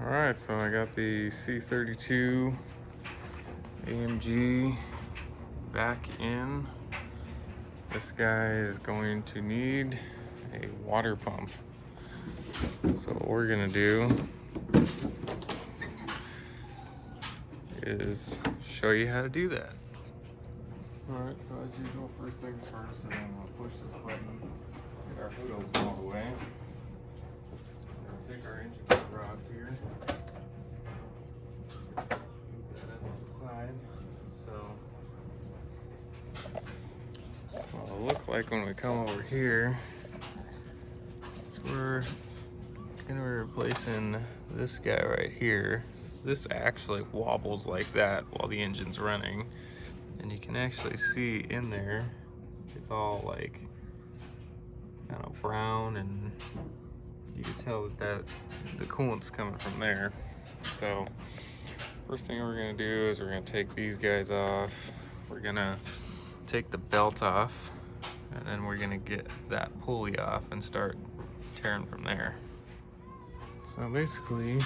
Alright, so I got the C32 AMG back in. This guy is going to need a water pump. So what we're gonna do is show you how to do that. Alright, so as usual, first things first, we're gonna push this button, get our hood open all the way. We're gonna take our engine rod here, just move that up to the side. So what it'll look like when we come over here is we're gonna be replacing this guy right here. This actually wobbles like that while the engine's running, and you can actually see in there it's all like kind of brown, and you can tell that the coolant's coming from there. So first thing we're gonna do is we're gonna take these guys off. We're gonna take the belt off, and then we're gonna get that pulley off and start tearing from there. So basically,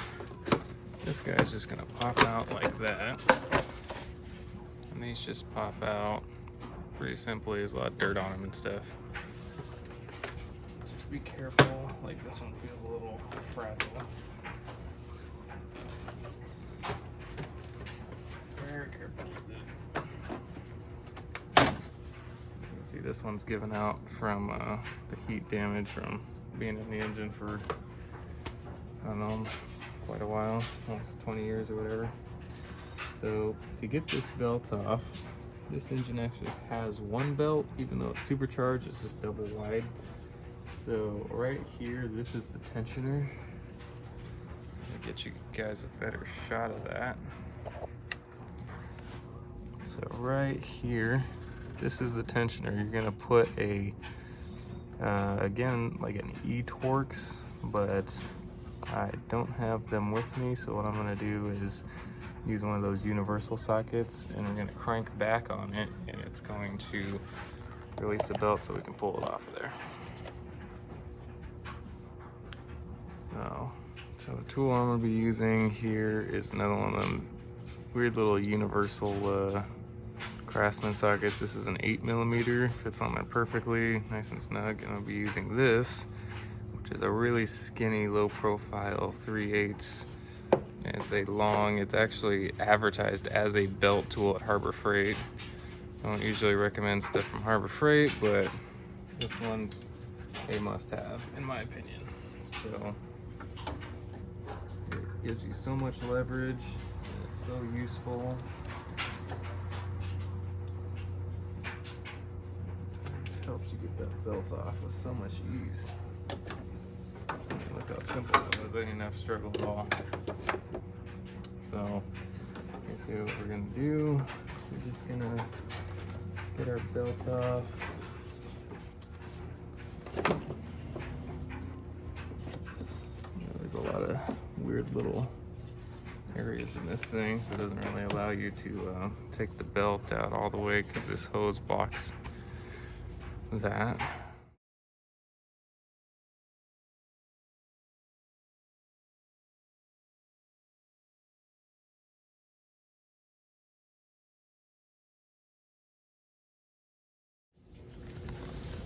this guy's just gonna pop out like that. And these just pop out pretty simply. There's a lot of dirt on them and stuff. Just be careful, like this one feels a little fragile. Very careful with it. You can see this one's given out from the heat damage from being in the engine for, I don't know, quite a while, almost 20 years or whatever. So to get this belt off, this engine actually has one belt, even though it's supercharged, it's just double wide. So right here, this is the tensioner. I'll get you guys a better shot of that. So right here, this is the tensioner. You're gonna put a, again, like an E-Torx, but I don't have them with me, so what I'm gonna do is use one of those universal sockets, and we're gonna crank back on it, and it's going to release the belt so we can pull it off of there. So the tool I'm gonna be using here is another one of them weird little universal Craftsman sockets. This is an 8mm, fits on there perfectly, nice and snug, and I'll be using this, which is a really skinny, low profile 3/8. It's actually advertised as a belt tool at Harbor Freight. I don't usually recommend stuff from Harbor Freight, but this one's a must-have, in my opinion. So it gives you so much leverage, and it's so useful. It helps you get that belt off with so much ease. Look how simple it was. I didn't have to struggle at all. So, let's see what we're gonna do. We're just gonna get our belt off. There's a lot of weird little areas in this thing, so it doesn't really allow you to take the belt out all the way because this hose blocks that.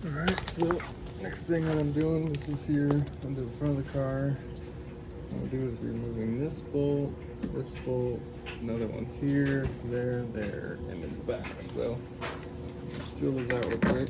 Alright, so next thing that I'm doing, this is here under the front of the car. What I'm gonna do is removing this bolt, another one here, there, and in the back. So let's drill those out real quick.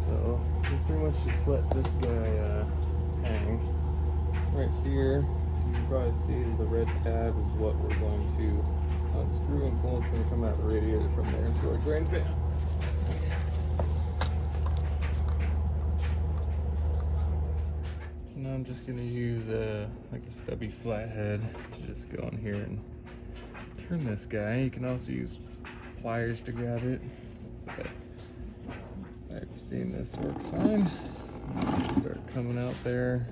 So we pretty much just let this guy hang. Right here, you can probably see is the red tab is what we're going to unscrew, and coolant's going to come out the radiator from there into our drain pan. Now I'm just going to use like a stubby flathead to just go in here and turn this guy. You can also use pliers to grab it, but I've seen this works fine. Start coming out there.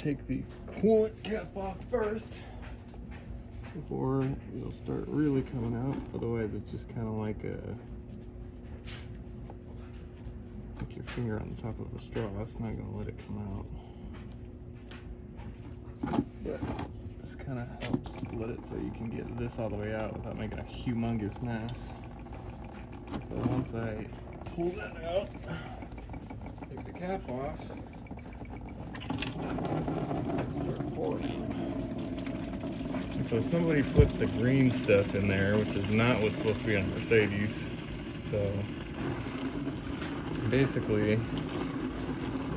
take the coolant cap off first before it'll start really coming out. Otherwise, it's just kind of like your finger on the top of a straw. It's not going to let it come out. But this kind of helps let it so you can get this all the way out without making a humongous mess. So once I pull that out, take the cap off, start pouring it. So somebody put the green stuff in there, which is not what's supposed to be on Mercedes. So basically, you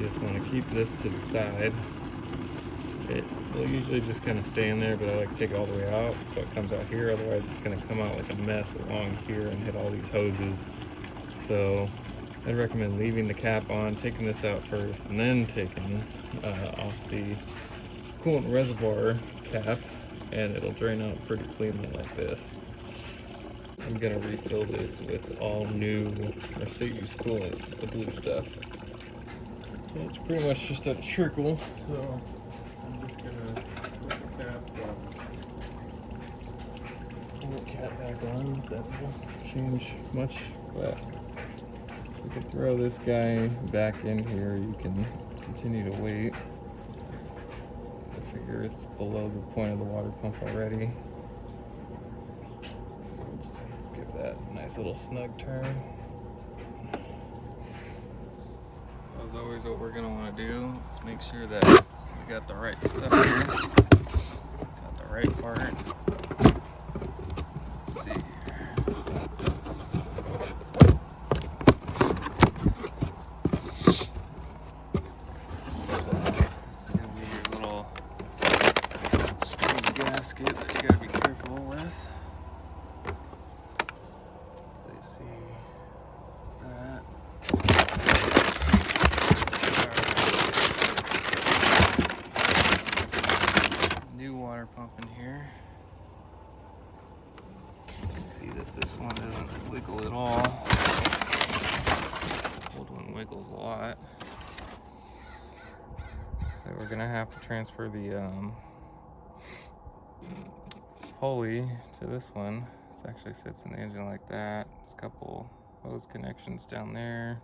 just want to keep this to the side. It will usually just kind of stay in there, but I like to take it all the way out so it comes out here. Otherwise, it's going to come out like a mess along here and hit all these hoses. So I'd recommend leaving the cap on, taking this out first, and then taking off the coolant reservoir cap, and it'll drain out pretty cleanly like this. I'm gonna refill this with all new Mercedes coolant, the blue stuff. So it's pretty much just a trickle, so I'm just gonna put the cap back on. That won't change much, but you can throw this guy back in here. You can continue to wait. I figure it's below the point of the water pump already. Just give that a nice little snug turn. As always, what we're gonna want to do is make sure that we got the right stuff here, got the right part. Let's see here. This is gonna be your little screw gasket that you gotta be careful with. So you see that. New water pump in here. You can see that this one doesn't wiggle at all. Old one wiggles a lot. So we're gonna have to transfer the pulley to this one. This actually sits in the engine like that. There's a couple hose connections down there,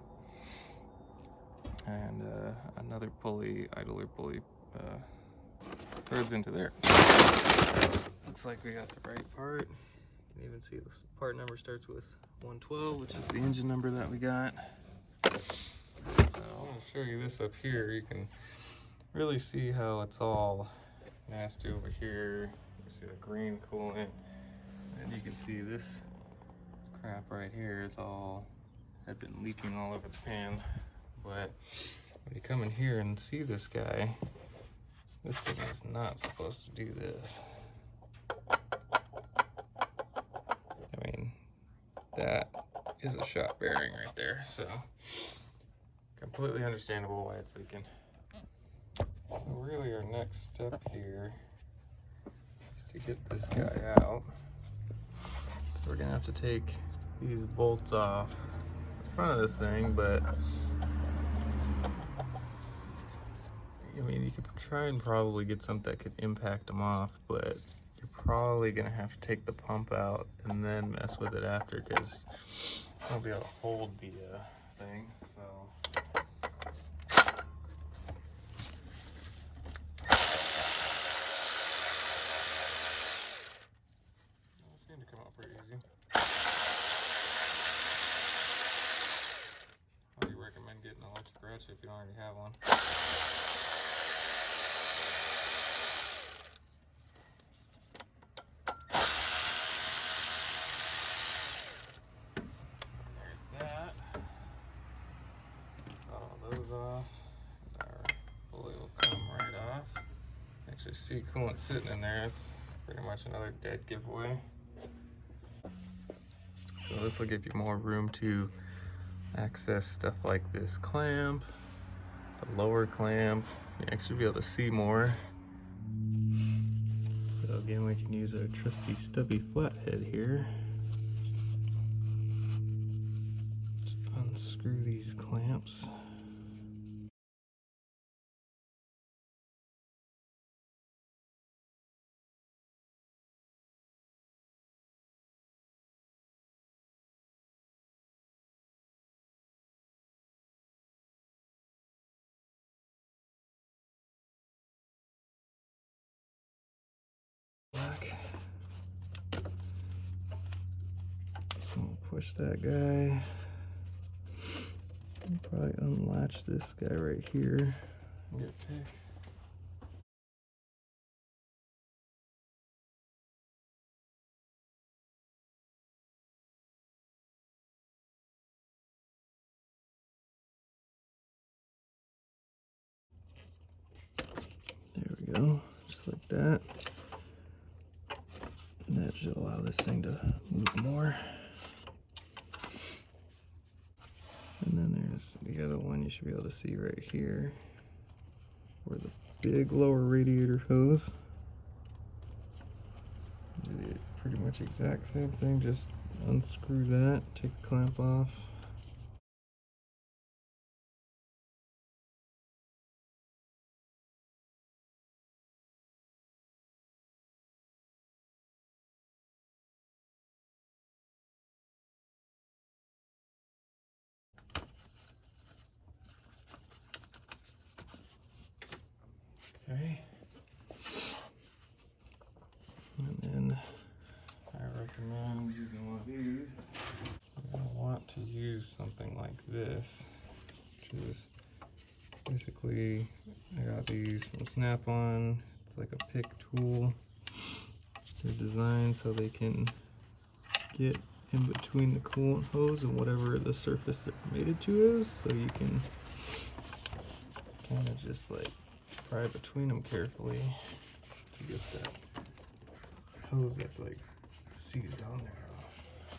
and another pulley, idler pulley, threads into there. Looks like we got the right part. You can even see this part number starts with 112, which is the engine number that we got. So I'm going to show you this up here. You can really see how it's all nasty over here. You see the green coolant, and you can see this crap right here is all had been leaking all over the pan. But when you come in here and see this guy, this thing is not supposed to do this. I mean, that is a shot bearing right there, so completely understandable why it's leaking. So really our next step here is to get this guy out. So we're gonna have to take these bolts off the front of this thing, but I mean, you could try and probably get something that could impact them off, but you're probably gonna have to take the pump out and then mess with it after, because you won't be able to hold the thing. So it seemed to come out pretty easy. I would recommend getting an electric ratchet if you don't already have one. Off, our pulley will come right off. Actually see coolant sitting in there. It's pretty much another dead giveaway. So this will give you more room to access stuff like this clamp, the lower clamp. You actually be able to see more. So again, we can use our trusty stubby flathead here. Just unscrew these clamps. push that guy. I'll probably unlatch this guy right here and get pick. There we go, just like that. And that should allow this thing to move more. And then there's the other one you should be able to see right here, where the big lower radiator hose. Pretty much exact same thing, just unscrew that, take the clamp off. Okay. And then I recommend using one of these. You're going to want to use something like this, which is basically, I got these from Snap-on. It's like a pick tool. They're designed so they can get in between the coolant hose and whatever the surface they're mated to is, so you can kind of just like pry between them carefully to get that hose that's like seated on there off.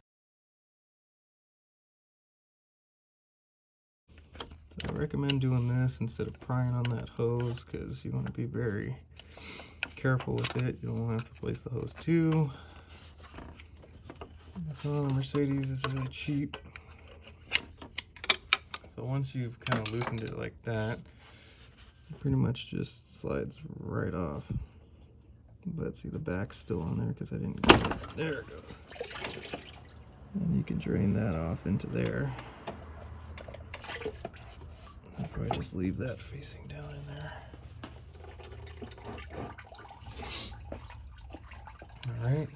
So I recommend doing this instead of prying on that hose, because you want to be very careful with it. You don't want to have to replace the hose too. Well, the Mercedes is really cheap. So once you've kind of loosened it like that, it pretty much just slides right off. But see, the back's still on there because I didn't get it. There it goes. And you can drain that off into there. I'll probably just leave that facing down in there. Alright.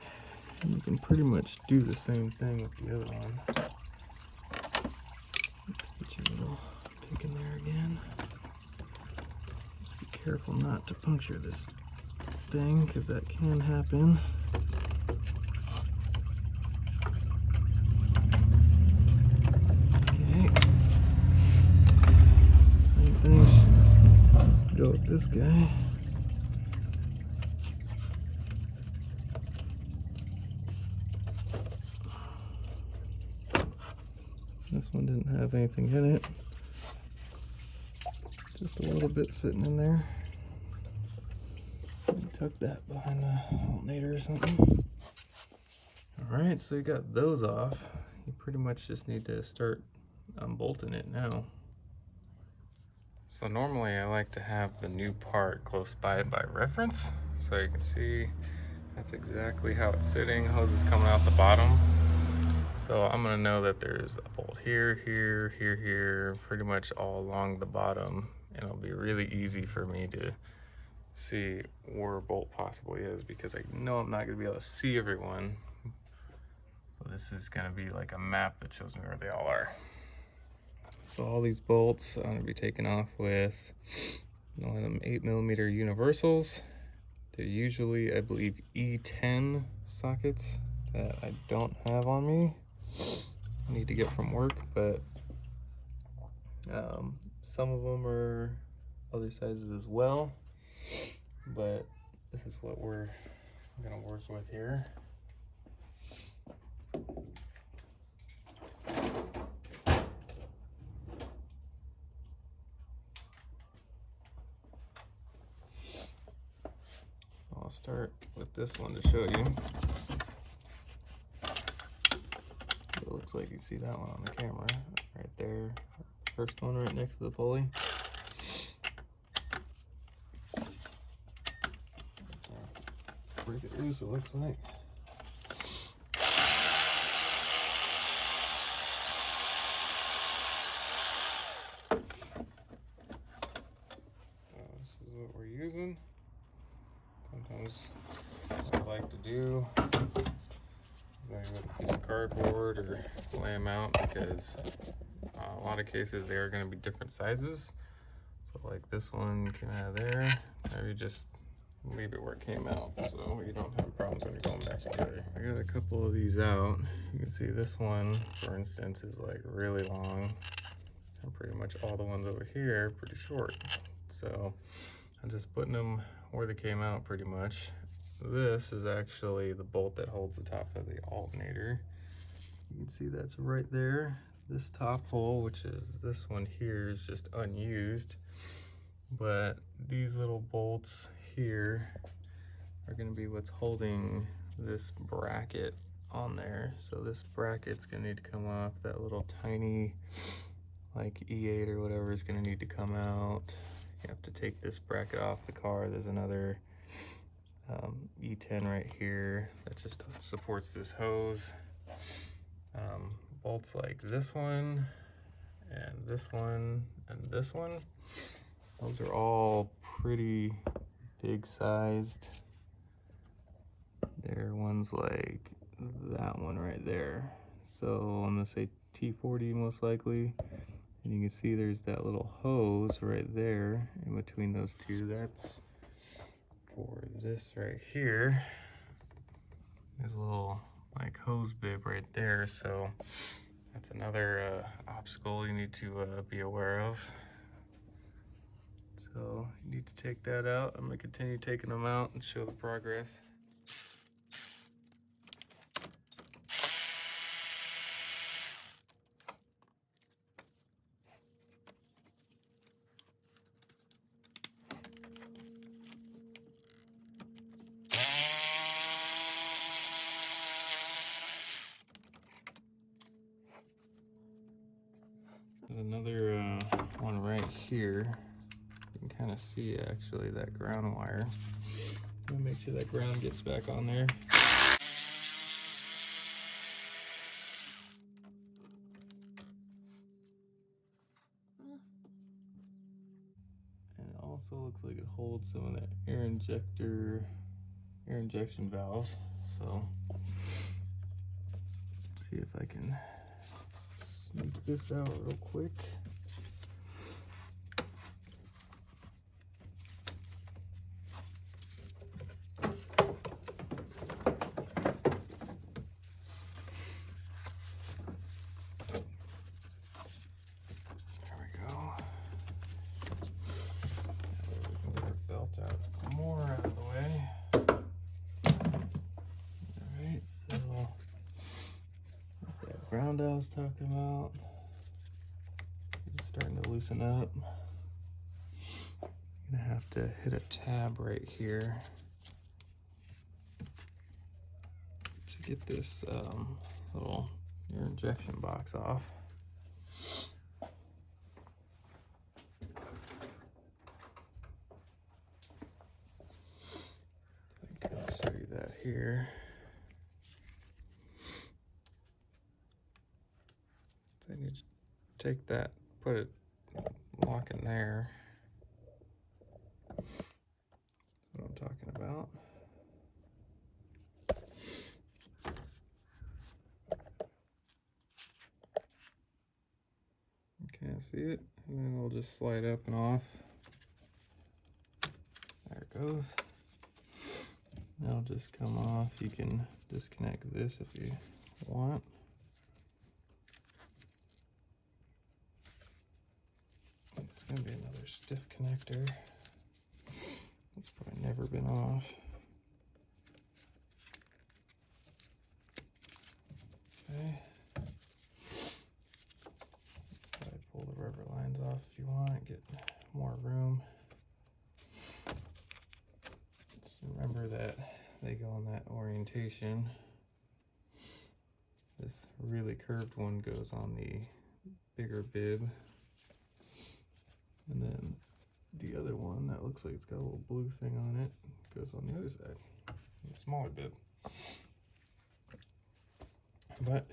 And you can pretty much do the same thing with the other one. Let's get your little pick in there again. Just be careful not to puncture this thing, because that can happen. Okay. Same thing should go with this guy. This one didn't have anything in it. Just a little bit sitting in there. Tuck that behind the alternator or something. Alright, so you got those off. You pretty much just need to start unbolting it now. So normally I like to have the new part close by reference, so you can see that's exactly how it's sitting. Hose is coming out the bottom. So I'm gonna know that there's a bolt here, here, here, here, pretty much all along the bottom, and it'll be really easy for me to see where a bolt possibly is, because I know I'm not gonna be able to see everyone. So this is gonna be like a map that shows me where they all are. So all these bolts I'm gonna be taking off with one of them 8mm universals. They're usually, I believe, E10 sockets that I don't have on me. I need to get from work, but some of them are other sizes as well. But this is what we're gonna work with here. I'll start with this one to show you. It looks like you see that one on the camera right there. First one right next to the pulley. Break it loose, it looks like. This is what we're using. Sometimes what I like to do is maybe with a piece of cardboard cardboard or lay them out, because a lot of cases they are going to be different sizes. So like this one came out of there, maybe just leave it where it came out so you don't have problems when you're going back together. I got a couple of these out. You can see this one, for instance, is like really long, and pretty much all the ones over here are pretty short. So I'm just putting them where they came out pretty much. This is actually the bolt that holds the top of the alternator. You can see that's right there. This top hole, which is this one here, is just unused. But these little bolts here are going to be what's holding this bracket on there. So this bracket's going to need to come off. That little tiny like E8 or whatever is going to need to come out. You have to take this bracket off the car. There's another E10 right here that just supports this hose. Bolts like this one and this one and this one, those are all pretty big sized. They're ones like that one right there. So I'm gonna say T40 most likely. And you can see there's that little hose right there in between those two. That's for this right here. There's a little like hose bib right there. So that's another obstacle you need to be aware of. So you need to take that out. I'm gonna continue taking them out and show the progress. There's another one right here. You can kind of see actually that ground wire. I'm gonna make sure that ground gets back on there. And it also looks like it holds some of that air injection valves. So see if I can sneak this out real quick. Out more out of the way. Alright, so that's that ground I was talking about. It's starting to loosen up. I'm gonna have to hit a tab right here to get this little air injection box off. Show you that here. So I need to take that, put it, lock in there. That's what I'm talking about. Can't see it, and then it'll just slide up and off. There it goes. That'll just come off. You can disconnect this if you want. It's gonna be another stiff connector. It's probably never been off. Okay. I'd pull the rubber lines off if you want and get more room. Remember that they go in that orientation. This really curved one goes on the bigger bib, and then the other one that looks like it's got a little blue thing on it goes on the other side, a smaller bib. But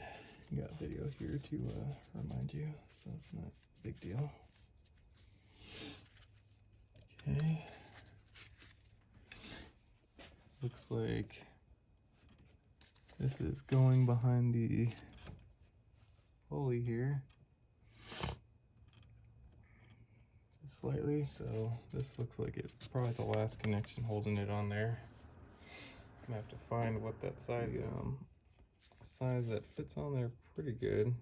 you got video here to remind you, so it's not a big deal. Okay. Looks like This is going behind the pulley here. Just slightly, so this looks like it's probably the last connection holding it on there. I'm gonna have to find what that size is. Size that fits on there pretty good.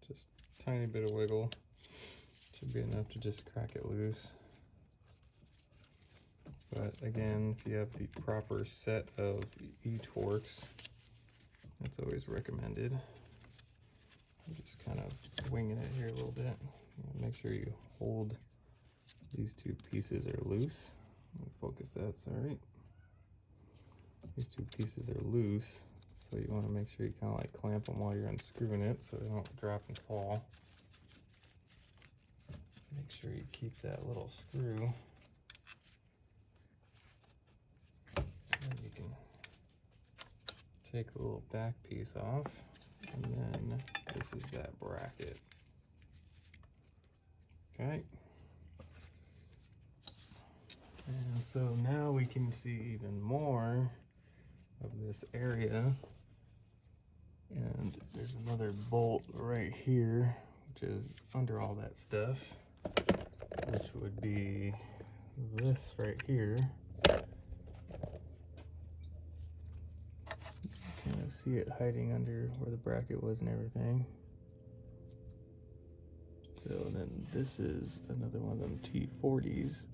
Just a tiny bit of wiggle. Should be enough to just crack it loose. But again, if you have the proper set of E-Torques, that's always recommended. I'm just kind of winging it here a little bit. Make sure you hold these two pieces are loose. Focus that, sorry. These two pieces are loose, so you want to make sure you kind of like clamp them while you're unscrewing it so they don't drop and fall. Make sure you keep that little screw. And you can take the little back piece off, and then this is that bracket. Okay. And so now we can see even more of this area. And there's another bolt right here, which is under all that stuff, which would be this right here. You can see it hiding under where the bracket was and everything. So then this is another one of them T40s.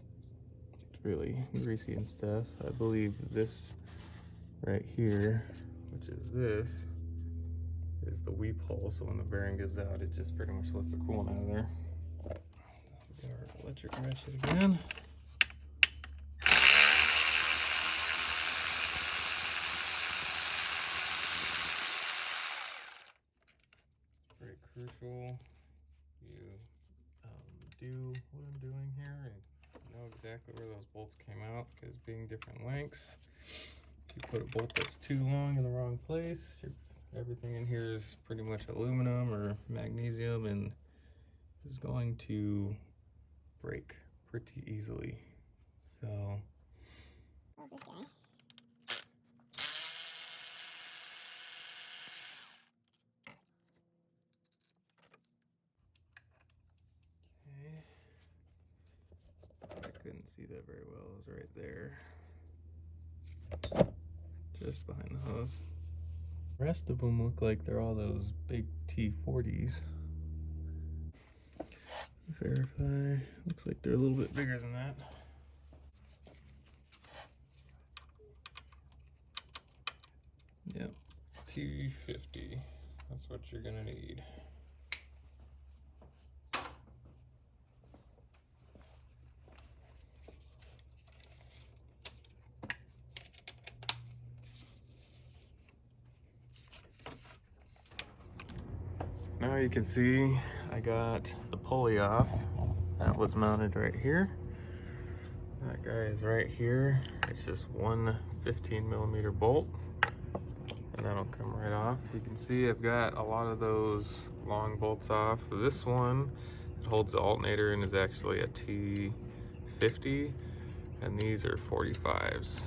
It's really greasy and stuff. I believe this right here, which is this, is the weep hole. So when the bearing gives out, it just pretty much lets the coolant out of there. Get our electric ratchet again. It's pretty crucial you do what I'm doing here and know exactly where those bolts came out, because being different lengths, if you put a bolt that's too long in the wrong place, everything in here is pretty much aluminum or magnesium and is going to break pretty easily. So this guy. I couldn't see that very well. It was right there, just behind the hose. The rest of them look like they're all those big T40s. Verify. Looks like they're a little bit bigger than that. Yep, T50. That's what you're gonna need. Now you can see I got the pulley off. That was mounted right here. That guy is right here. It's just one 15mm bolt, and that'll come right off. You can see I've got a lot of those long bolts off. This one, it holds the alternator and is actually a T50, and these are 45s.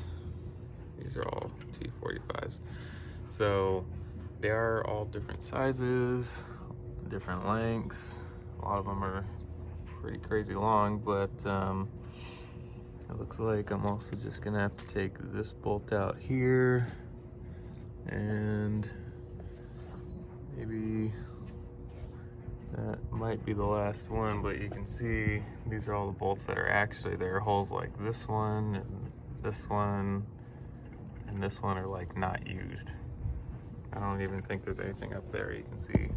These are all T45s. So they are all different sizes, different lengths. A lot of them are pretty crazy long, but it looks like I'm also just gonna have to take this bolt out here, and maybe that might be the last one, but you can see these are all the bolts that are actually there. Holes like this one, and this one, and this one are like not used. I don't even think there's anything up there. You can see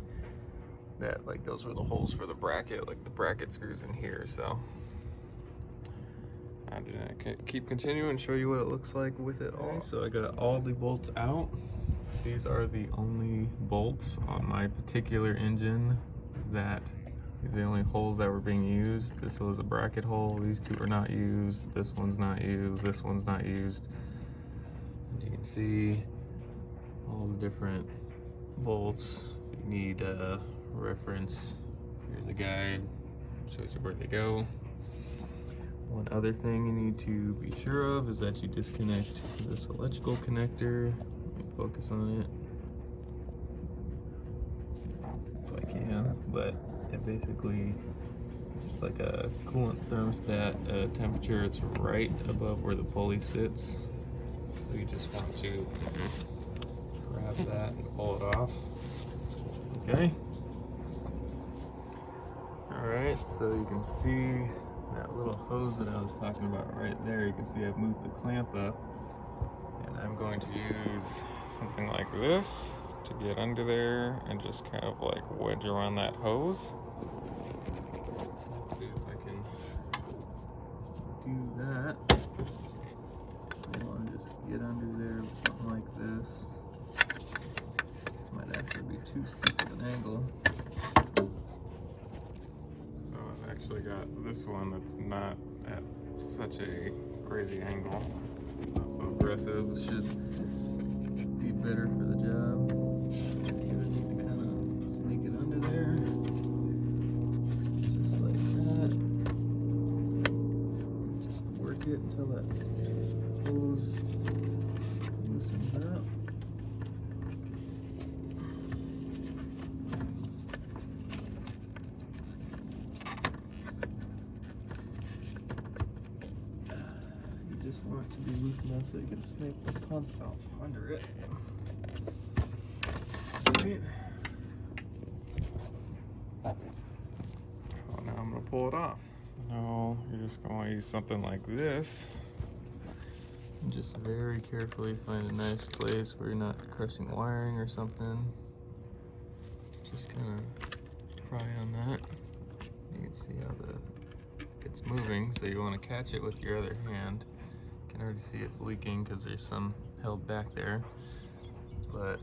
that, like, those were the holes for the bracket, like the bracket screws in here. So I'm gonna keep continuing and show you what it looks like with it all. So I got all the bolts out. These are the only bolts on my particular engine that these are the only holes that were being used. This was a bracket hole. These two are not used. This one's not used. This one's not used. And you can see all the different bolts. You need a reference. Here's a guide, shows you where they go. One other thing you need to be sure of is that you disconnect this electrical connector. Let me focus on it. but it basically, it's like a coolant thermostat temperature. It's right above where the pulley sits. So you just want to grab that and pull it off. Okay. Alright, so you can see that little hose that I was talking about right there. You can see I've moved the clamp up, and I'm going to use something like this to get under there and just kind of like wedge around that hose. Let's see if I can do that. I want to just get under there with something like this. This might actually be too steep of an angle. So I've actually got this one that's not at such a crazy angle. It's not so aggressive. It should be better for the job. You would need to kind of sneak it under there. Just like that. Just work it until that hose loosens up. Just want it to be loose enough so you can snake the pump out from under it. Right. Oh, now I'm going to pull it off. So now you're just going to want to use something like this. And just very carefully find a nice place where you're not crushing wiring or something. Just kind of pry on that. You can see how it's moving, so you want to catch it with your other hand. You can already see it's leaking because there's some held back there, but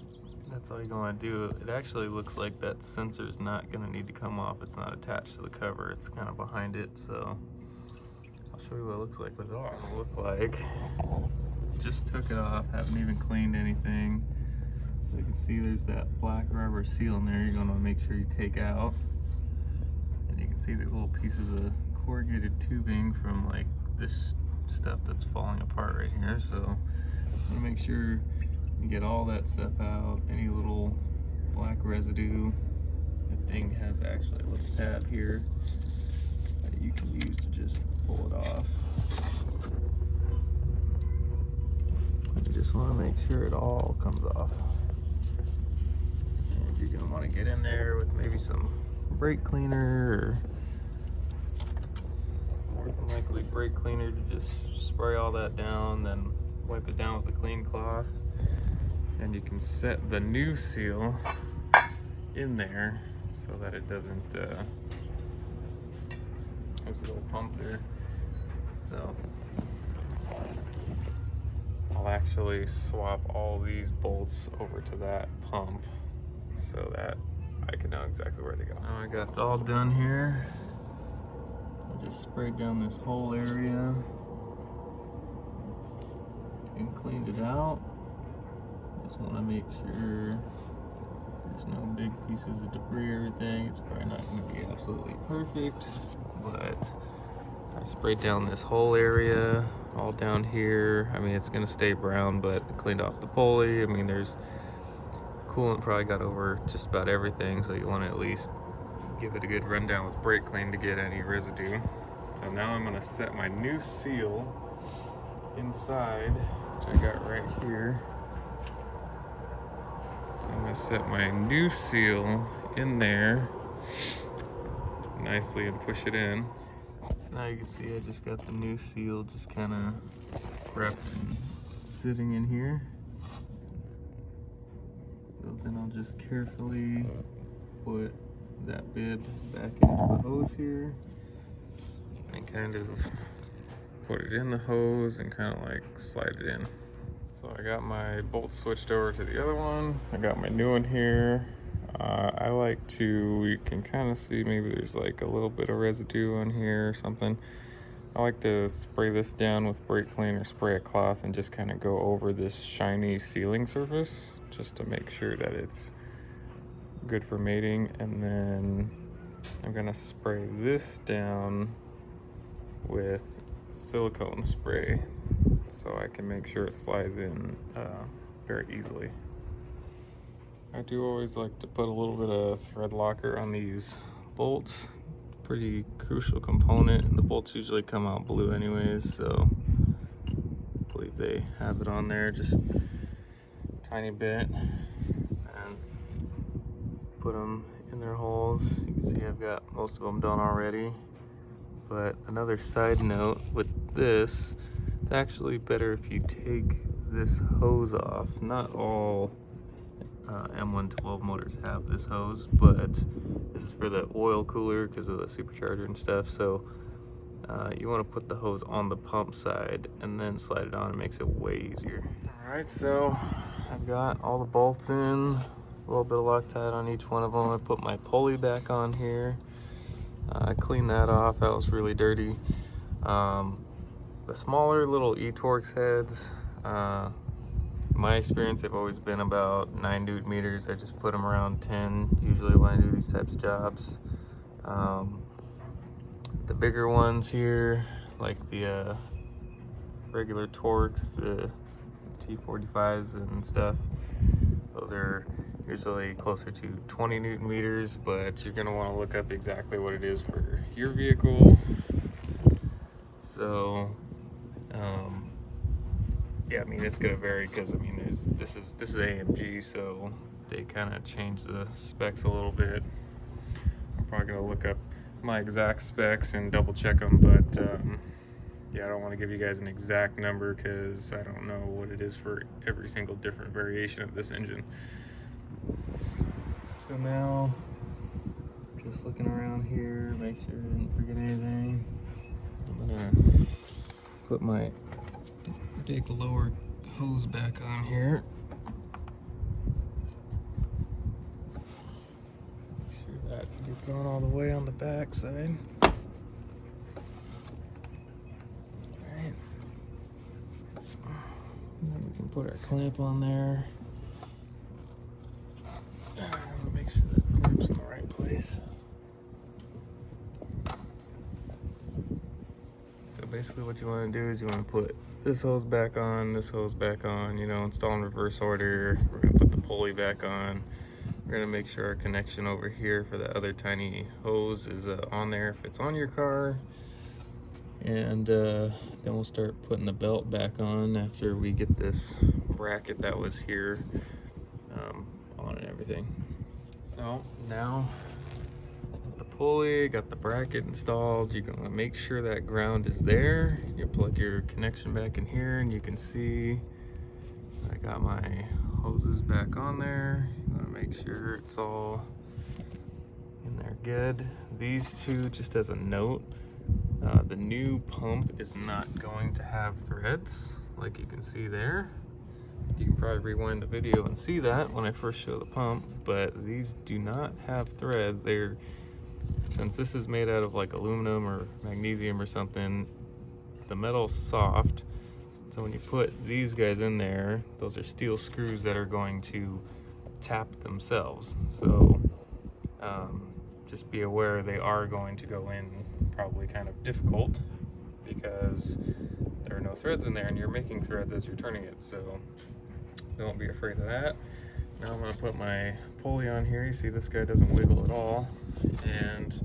that's all you're going to do. It actually looks like that sensor is not going to need to come off. It's not attached to the cover. It's kind of behind it, so I'll show you what it looks like with it off. It'll look like just took it off, haven't even cleaned anything. So you can see there's that black rubber seal in there you're going to make sure you take out. And you can see there's little pieces of corrugated tubing from like this stuff that's falling apart right here. So I'm gonna make sure you get all that stuff out, any little black residue. The thing has actually a little tab here that you can use to just pull it off. You just want to make sure it all comes off. And you're gonna want to get in there with maybe some brake cleaner, or more than likely brake cleaner, to just spray all that down, then wipe it down with a clean cloth. And you can set the new seal in there so that it doesn't, there's a little pump there. So I'll actually swap all these bolts over to that pump so that I can know exactly where they go. Now I got it all done here. I just sprayed down this whole area and cleaned it out. Just want to make sure there's no big pieces of debris or everything. It's probably not going to be absolutely perfect, but I sprayed down this whole area, all down here. I mean, it's going to stay brown, but I cleaned off the pulley. I mean, there's coolant probably got over just about everything, so you want to at least give it a good rundown with brake clean to get any residue. So now I'm going to set my new seal inside, which I got right here. So I'm going to set my new seal in there nicely and push it in. Now you can see I just got the new seal just kind of prepped and sitting in here. So then I'll just carefully put that bib back into the hose here and kind of put it in the hose and kind of like slide it in. So I got my bolt switched over to the other one. I got my new one here. I like to, you can kind of see maybe there's like a little bit of residue on here or something. I like to spray this down with brake clean or spray a cloth and just kind of go over this shiny sealing surface just to make sure that it's good for mating. And then I'm gonna spray this down with silicone spray so I can make sure it slides in very easily. I do always like to put a little bit of thread locker on these bolts. Pretty crucial component, and the bolts usually come out blue anyways, so I believe they have it on there just a tiny bit, and put them in their holes. You can see I've got most of them done already. But another side note with this, it's actually better if you take this hose off. Not all M112 motors have this hose, but this is for the oil cooler because of the supercharger and stuff. So you want to put the hose on the pump side and then slide it on. It makes it way easier. All right, so I've got all the bolts in, a little bit of Loctite on each one of them. I put my pulley back on here. I cleaned that off. That was really dirty. The smaller little E-Torx heads, in my experience, they've always been about 9 Newton meters. I just put them around 10 usually when I do these types of jobs. The bigger ones here, like the regular Torx, the T45s and stuff, those are usually closer to 20 Newton meters, but you're going to want to look up exactly what it is for your vehicle. So yeah, I mean, it's going to vary because, I mean, this is AMG, so they kind of change the specs a little bit. I'm probably going to look up my exact specs and double check them, but yeah, I don't want to give you guys an exact number because I don't know what it is for every single different variation of this engine. So now, just looking around here, make sure I didn't forget anything. I'm gonna put my big lower hose back on here. Make sure that gets on all the way on the back side. Alright. And then we can put our clamp on there. I'm gonna make sure that clamp's in the right place. So basically what you want to do is you want to put this hose back on, this hose back on, you know, install in reverse order. We're going to put the pulley back on. We're going to make sure our connection over here for the other tiny hose is on there if it's on your car. And then we'll start putting the belt back on after we get this bracket that was here on and everything. So now the pulley, got the bracket installed. You're gonna make sure that ground is there. You plug your connection back in here and you can see I got my hoses back on there. You wanna make sure it's all in there good. These two, just as a note, the new pump is not going to have threads like you can see there. You can probably rewind the video and see that when I first show the pump, but these do not have threads. Since this is made out of like aluminum or magnesium or something, the metal's soft. So when you put these guys in there, those are steel screws that are going to tap themselves. So just be aware they are going to go in probably kind of difficult because there are no threads in there and you're making threads as you're turning it. So don't be afraid of that. Now I'm going to put my pulley on here. You see this guy doesn't wiggle at all. And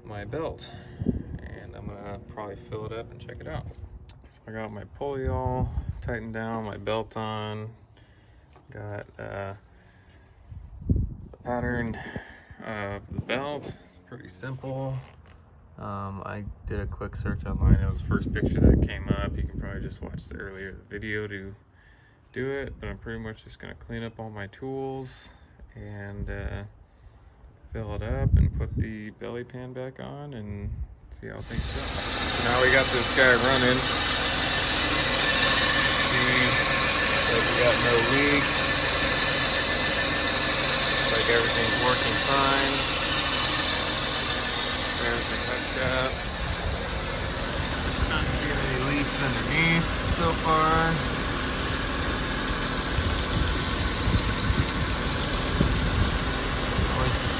my belt. And I'm going to probably fill it up and check it out. So I got my pulley all tightened down, my belt on. Got the pattern of the belt. It's pretty simple. I did a quick search online. It was the first picture that came up. You can probably just watch the earlier video to do it, but I'm pretty much just going to clean up all my tools and fill it up and put the belly pan back on and see how things go. So now we got this guy running. See, like we got no leaks. Like everything's working fine. There's the cut cap. Not seeing any leaks underneath so far.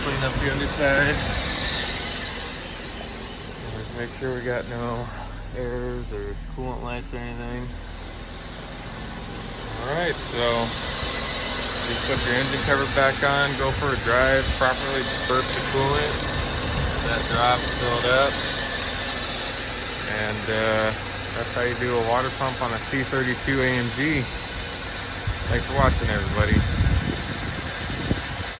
Clean up the underside. Just make sure we got no airs or coolant lights or anything. Alright, so You put your engine cover back on, go for a drive, properly burp the coolant. That drop's filled up. And that's how you do a water pump on a C32 AMG. Thanks for watching, everybody.